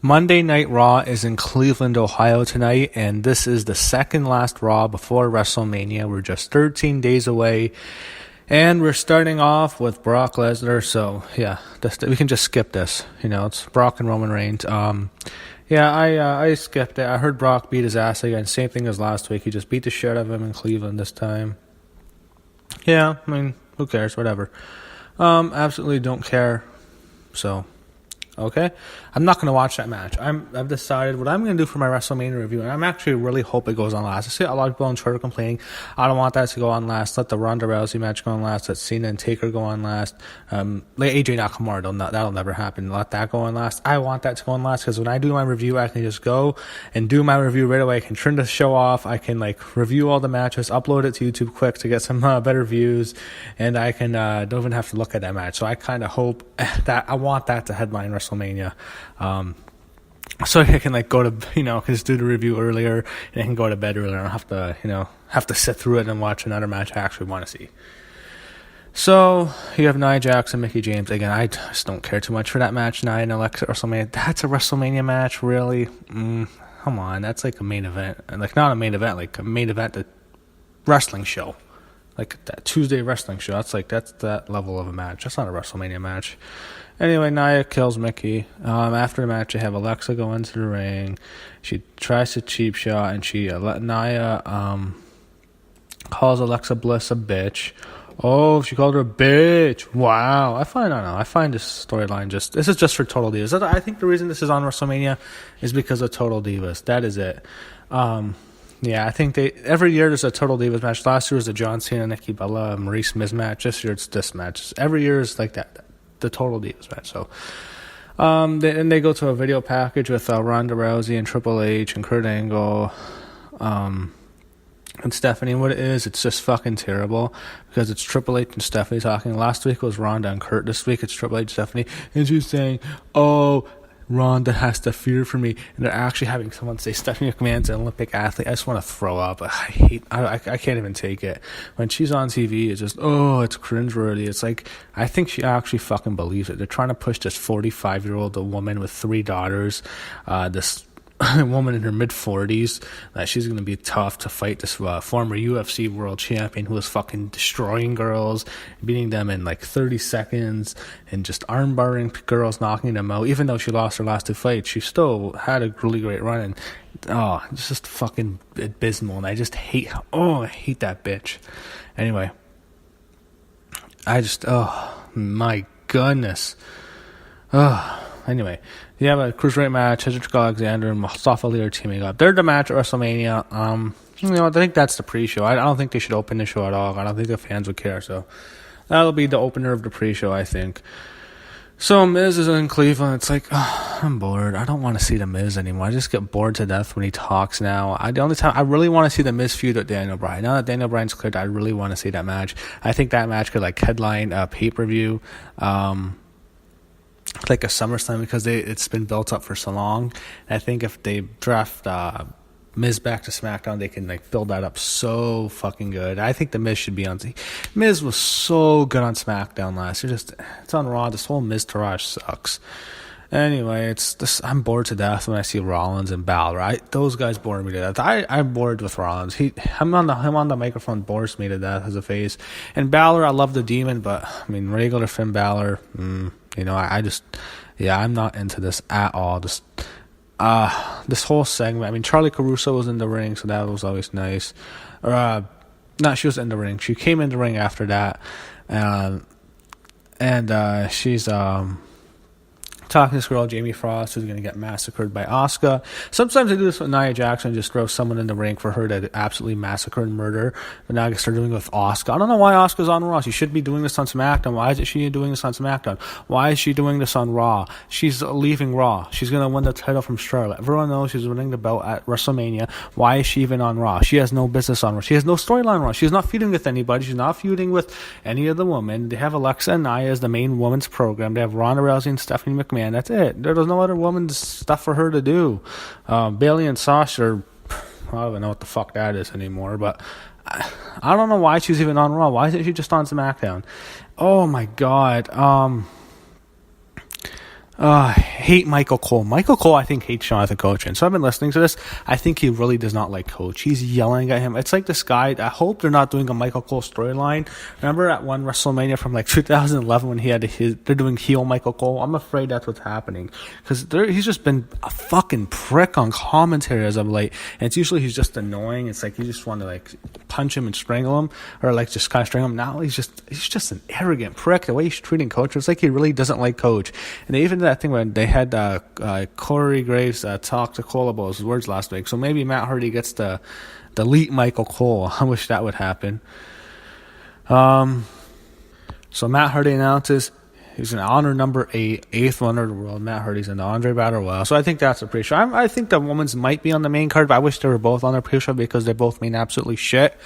Monday Night Raw is in Cleveland, Ohio tonight, and this is the second last Raw before WrestleMania. We're just 13 days away, and we're starting off with Brock Lesnar, so yeah, we can just skip this. You know, it's Brock and Roman Reigns. I skipped it. I heard Brock beat his ass again, same thing as last week. He just beat the shit out of him in Cleveland this time. Yeah, I mean, who cares, whatever. Absolutely don't care, so... Okay, I'm not going to watch that match. I've decided what I'm going to do for my WrestleMania review, and I'm actually really hope it goes on last. I see a lot of people on Twitter complaining, I don't want that to go on last. Let the Ronda Rousey match go on last. Let Cena and Taker go on last. Let AJ Nakamura, that'll never happen. Let that go on last. I want that to go on last because when I do my review, I can just go and do my review right away. I can turn the show off. I can review all the matches, upload it to YouTube quick to get some better views, and I can don't even have to look at that match. So I kind of hope that I want that to headline WrestleMania, so I can go to just do the review earlier and I can go to bed earlier. I don't have to sit through it and watch another match I actually want to see. So you have Nia Jax and Mickie James again. I just don't care too much for that match. Nia and Alexa at WrestleMania. That's a WrestleMania match, really? Come on, that's like a main event, not a main event, like a main event, the wrestling show. Like that Tuesday wrestling show. That's that level of a match. That's not a WrestleMania match. Anyway, Nia kills Mickie. After the match, they have Alexa go into the ring. She tries to cheap shot, and Nia calls Alexa Bliss a bitch. Oh, she called her a bitch. Wow. I find this storyline this is just for Total Divas. I think the reason this is on WrestleMania is because of Total Divas. That is it. Yeah, I think every year there's a Total Divas match. Last year was the John Cena, Nikki Bella, Maurice Miz match. This year it's this match. Every year is like that, the Total Divas match. So, they go to a video package with Ronda Rousey and Triple H and Kurt Angle, and Stephanie. And what it is, it's just fucking terrible because it's Triple H and Stephanie talking. Last week was Ronda and Kurt. This week it's Triple H and Stephanie, and she's saying, "Oh, Ronda has to fear for me," and they're actually having someone say Stephanie McMahon's an Olympic athlete. I just want to throw up. I can't even take it. When she's on TV, it's just, it's cringeworthy. It's like, I think she actually fucking believes it. They're trying to push this 45-year-old woman with 3 daughters, this woman in her mid-40s, that she's going to be tough to fight this former UFC world champion who was fucking destroying girls, beating them in 30 seconds, and just armbarring girls, knocking them out. Even though she lost her last 2 fights, she still had a really great run, and it's just fucking abysmal, and I just hate that bitch. Anyway, my goodness. Anyway, you have a cruiserweight match. Cedric Alexander and Mustafa Ali are teaming up. They're the match at WrestleMania. I think that's the pre-show. I don't think they should open the show at all. I don't think the fans would care. So that'll be the opener of the pre-show, I think. So Miz is in Cleveland. It's like, I'm bored. I don't want to see the Miz anymore. I just get bored to death when he talks now. The only time I really want to see the Miz feud with Daniel Bryan. Now that Daniel Bryan's cleared, I really want to see that match. I think that match could headline a pay-per-view. Like a SummerSlam, because it's been built up for so long. And I think if they draft Miz back to SmackDown, they can build that up so fucking good. I think the Miz should be on. Miz was so good on SmackDown last year. It's on Raw. This whole Miz Taraj sucks. Anyway, I'm bored to death when I see Rollins and Balor. Those guys bore me to death. I'm bored with Rollins. Him on the microphone bores me to death as a face. And Balor, I love the Demon, but regular Finn Balor. I'm not into this at all. This whole segment. Charlie Caruso was in the ring, so that was always nice. She was in the ring. She came in the ring after that, and she's talking to this girl, Jamie Frost, who's going to get massacred by Asuka. Sometimes they do this with Nia Jax and just throw someone in the ring for her to absolutely massacre and murder. But now I guess they're doing it with Asuka. I don't know why Asuka's on Raw. She should be doing this on SmackDown. Why is she doing this on SmackDown? Why is she doing this on Raw? She's leaving Raw. She's going to win the title from Charlotte. Everyone knows she's winning the belt at WrestleMania. Why is she even on Raw? She has no business on Raw. She has no storyline on Raw. She's not feuding with anybody. She's not feuding with any of the women. They have Alexa and Nia as the main women's program. They have Ronda Rousey and Stephanie McMahon. That's it. There's no other women's stuff for her to do. Bayley and Sasha, I don't even know what the fuck that is anymore, but I don't know why she's even on Raw. Why isn't she just on SmackDown? Oh my god. I hate Michael Cole. Michael Cole, I think, hates Jonathan Coach. And so I've been listening to this. I think he really does not like Coach. He's yelling at him. It's like this guy. I hope they're not doing a Michael Cole storyline. Remember at one WrestleMania from like 2011 when they're doing heel Michael Cole? I'm afraid that's what's happening. Because he's just been a fucking prick on commentary as of late. And it's usually he's just annoying. It's like you just want to like punch him and strangle him. Or like just kind of strangle him. Now he's just an arrogant prick. The way he's treating Coach, it's like he really doesn't like Coach. And they even did that thing when they had Corey Graves talk to Cole about his words last week. So maybe Matt Hardy gets to delete Michael Cole. I wish that would happen. So Matt Hardy announces he's an honor number 8, 8th winner of the world. Matt Hardy's in the Andre Battle Royal. So I think that's a pre-show. I think the women's might be on the main card, but I wish they were both on the pre-show because they both mean absolutely shit.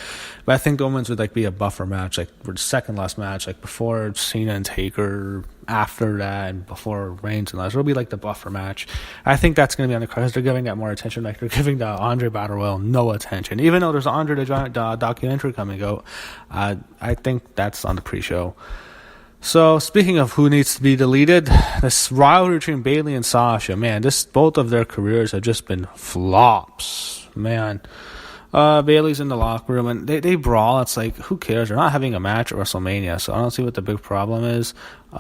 But I think the women's would like be a buffer match, like the second last match, like before Cena and Taker, after that, and before Reigns and Lesnar. It'll be like the buffer match. I think that's going to be on the card because they're giving that more attention. Like they're giving the Andre Battle Royal no attention, even though there's an Andre the Giant documentary coming out. I think that's on the pre-show. So, speaking of who needs to be deleted, this rivalry between Bayley and Sasha, man, both of their careers have just been flops, man. Bayley's in the locker room, and they brawl. It's like, who cares? They're not having a match at WrestleMania, so I don't see what the big problem is. They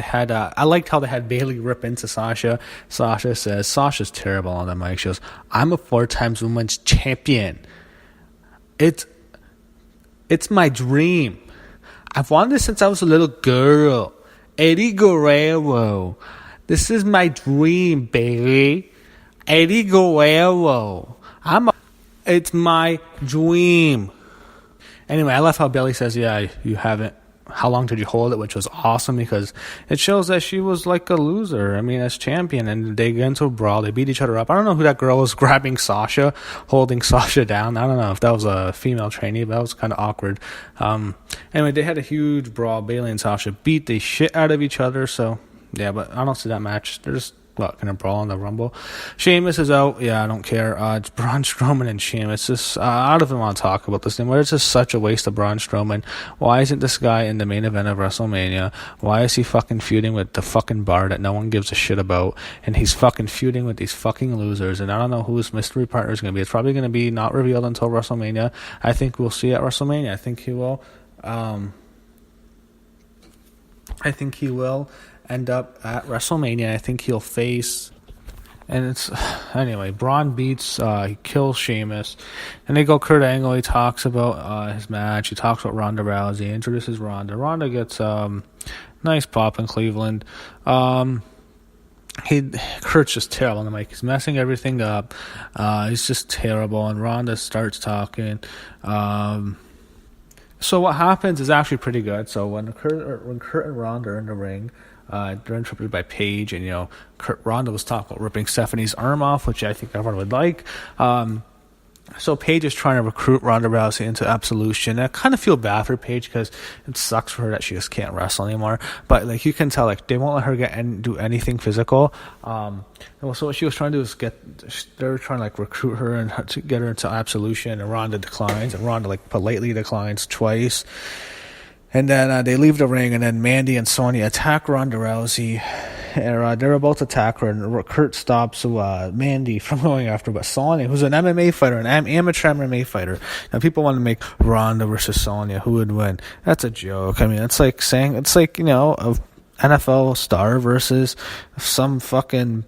had, I liked how they had Bayley rip into Sasha. Sasha says, Sasha's terrible on the mic. She goes, I'm a 4-time women's champion. It's my dream. I've wanted this since I was a little girl. Eddie Guerrero. This is my dream, baby. Eddie Guerrero. It's my dream. Anyway, I love how Bayley says, yeah, you haven't. How long did you hold it? Which was awesome because it shows that she was like a loser. I mean, as champion, and they get into a brawl. They beat each other up. I don't know who that girl was grabbing Sasha, holding Sasha down. I don't know if that was a female trainee, but that was kind of awkward. Anyway, they had a huge brawl. Bayley and Sasha beat the shit out of each other. So, yeah, but I don't see that match. They're just gonna brawl in the Rumble. Sheamus is out. Yeah, I don't care. It's Braun Strowman and Sheamus. Just I don't even want to talk about this anymore. It's just such a waste of Braun Strowman. Why isn't this guy in the main event of WrestleMania? Why is he fucking feuding with the fucking bar that no one gives a shit about? And he's fucking feuding with these fucking losers. And I don't know who his mystery partner is gonna be. It's probably gonna be not revealed until WrestleMania. I think we'll see at WrestleMania. I think he will. End up at WrestleMania. I think he'll face, and it's anyway. Braun beats, he kills Sheamus, and they go Kurt Angle. He talks about his match. He talks about Ronda Rousey. He introduces Ronda. Ronda gets nice pop in Cleveland. Kurt's just terrible on the mic. He's messing everything up. He's just terrible. And Ronda starts talking. So what happens is actually pretty good. So when Kurt and Ronda are in the ring. They're interrupted by Paige, and Ronda was talking about ripping Stephanie's arm off, which I think everyone would like. So Paige is trying to recruit Ronda Rousey into Absolution. I kind of feel bad for Paige because it sucks for her that she just can't wrestle anymore. But like you can tell, like they won't let her do anything physical. So what she was trying to do is they're trying to like recruit her and to get her into Absolution, and Ronda declines, and Ronda like politely declines twice. And then they leave the ring, and then Mandy and Sonya attack Ronda Rousey. And, they're about to attack her, and Kurt stops Mandy from going after her. But Sonya, who's an MMA fighter, an amateur MMA fighter. Now, people want to make Ronda versus Sonya. Who would win? That's a joke. I mean, it's like saying, a NFL star versus some fucking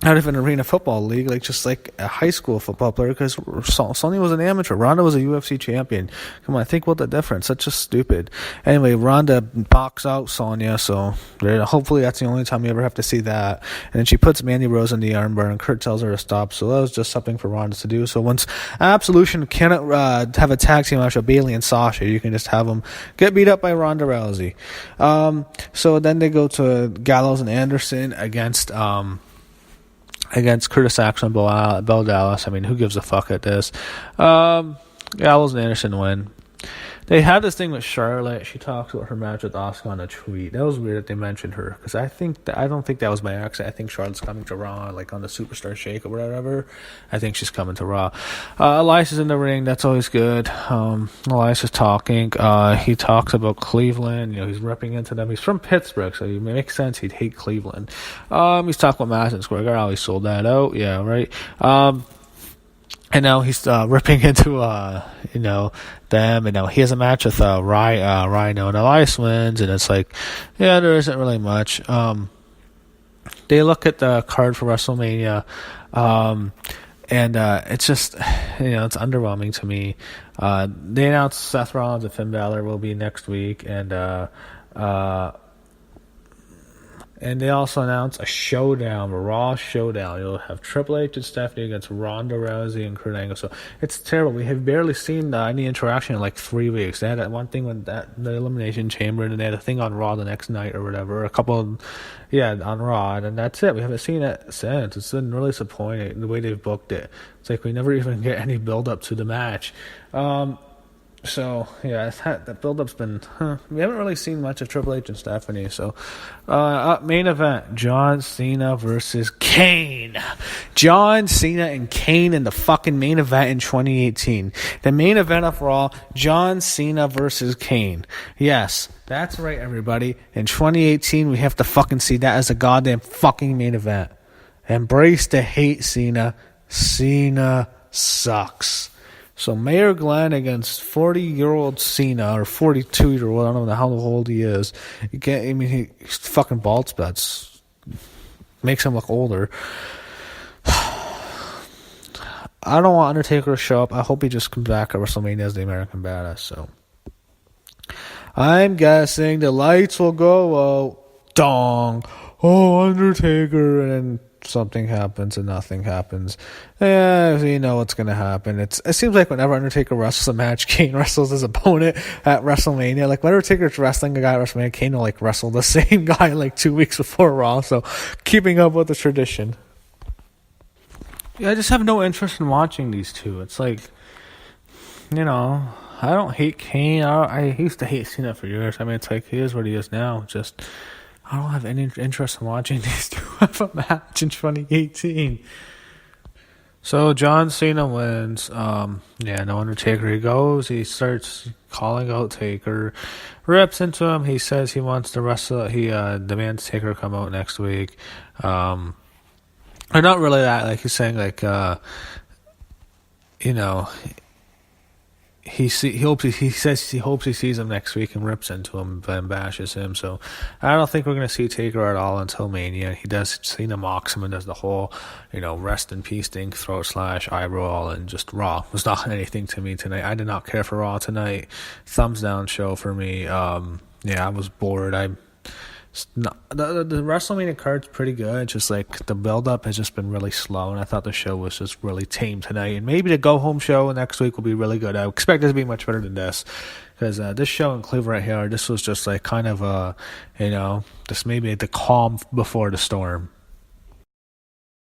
not even an arena football league, like just like a high school football player, because Sonya was an amateur. Ronda was a UFC champion. Come on, think about the difference. That's just stupid. Anyway, Ronda box out Sonya, so hopefully that's the only time you ever have to see that. And then she puts Mandy Rose in the armbar, and Kurt tells her to stop. So that was just something for Ronda to do. So once Absolution cannot have a tag team match of Bayley and Sasha, you can just have them get beat up by Ronda Rousey. So then they go to Gallows and Anderson against Curtis Axel and Bell Dallas. I mean, who gives a fuck at this? Gallows and Anderson win. They had this thing with Charlotte. She talks about her match with Asuka on a tweet. That was weird that they mentioned her because I don't think that was by accident. I think Charlotte's coming to Raw, like on the Superstar Shake or whatever. I think she's coming to Raw. Elias is in the ring. That's always good. Elias is talking. He talks about Cleveland. He's ripping into them. He's from Pittsburgh, so it makes sense he'd hate Cleveland. He's talking about Madison Square Garden. He sold that out. Yeah, right. And now he's ripping into them, and now he has a match with Rhino, and Elias wins, and it's like, yeah, there isn't really much. They look at the card for WrestleMania, and it's just, it's underwhelming to me. They announced Seth Rollins and Finn Balor will be next week, and they also announced a showdown, a Raw showdown. You'll have Triple H and Stephanie against Ronda Rousey and Kurt Angle. So it's terrible. We have barely seen any interaction in like 3 weeks. They had that one thing with the Elimination Chamber, and they had a thing on Raw the next night or whatever. On Raw, and that's it. We haven't seen it since. It's been really disappointing the way they've booked it. It's like we never even get any build up to the match. So, yeah, that build-up's been... We haven't really seen much of Triple H and Stephanie, so... main event, John Cena versus Kane. John Cena and Kane in the fucking main event in 2018. The main event of Raw, John Cena versus Kane. Yes, that's right, everybody. In 2018, we have to fucking see that as a goddamn fucking main event. Embrace the hate, Cena. Cena sucks. So Mayor Glenn against 40-year-old Cena, or 42-year-old, I don't know how old he is. He's fucking bald spots. Makes him look older. I don't want Undertaker to show up. I hope he just comes back at WrestleMania as the American Badass. So I'm guessing the lights will go out. Dong. Oh, Undertaker. And then something happens and nothing happens. Yeah, you know what's going to happen. It seems like whenever Undertaker wrestles a match, Kane wrestles his opponent at WrestleMania. Like, when Undertaker's wrestling a guy at WrestleMania, Kane will, like, wrestle the same guy, like, 2 weeks before Raw. So, keeping up with the tradition. Yeah, I just have no interest in watching these two. It's like, I don't hate Kane. I used to hate Cena for years. I mean, it's like, he is what he is now. Just... I don't have any interest in watching these two have a match in 2018. So John Cena wins. No Undertaker. He goes. He starts calling out Taker. Rips into him. He says he wants to wrestle. He demands Taker come out next week. Or not really that. Like, he's saying, like, he hopes he sees him next week and rips into him and bashes him. So I don't think we're going to see Taker at all until Mania. He does. Cena mocks him and does the whole, rest in peace thing, throat slash, eye roll, and just Raw. It was not anything to me tonight. I did not care for Raw tonight. Thumbs down show for me. I was bored. The WrestleMania card's pretty good. Just like the build-up has just been really slow, and I thought the show was just really tame tonight. And maybe the go-home show next week will be really good. I expect it to be much better than this, because this show in Cleveland right here, this was just like kind of just maybe the calm before the storm.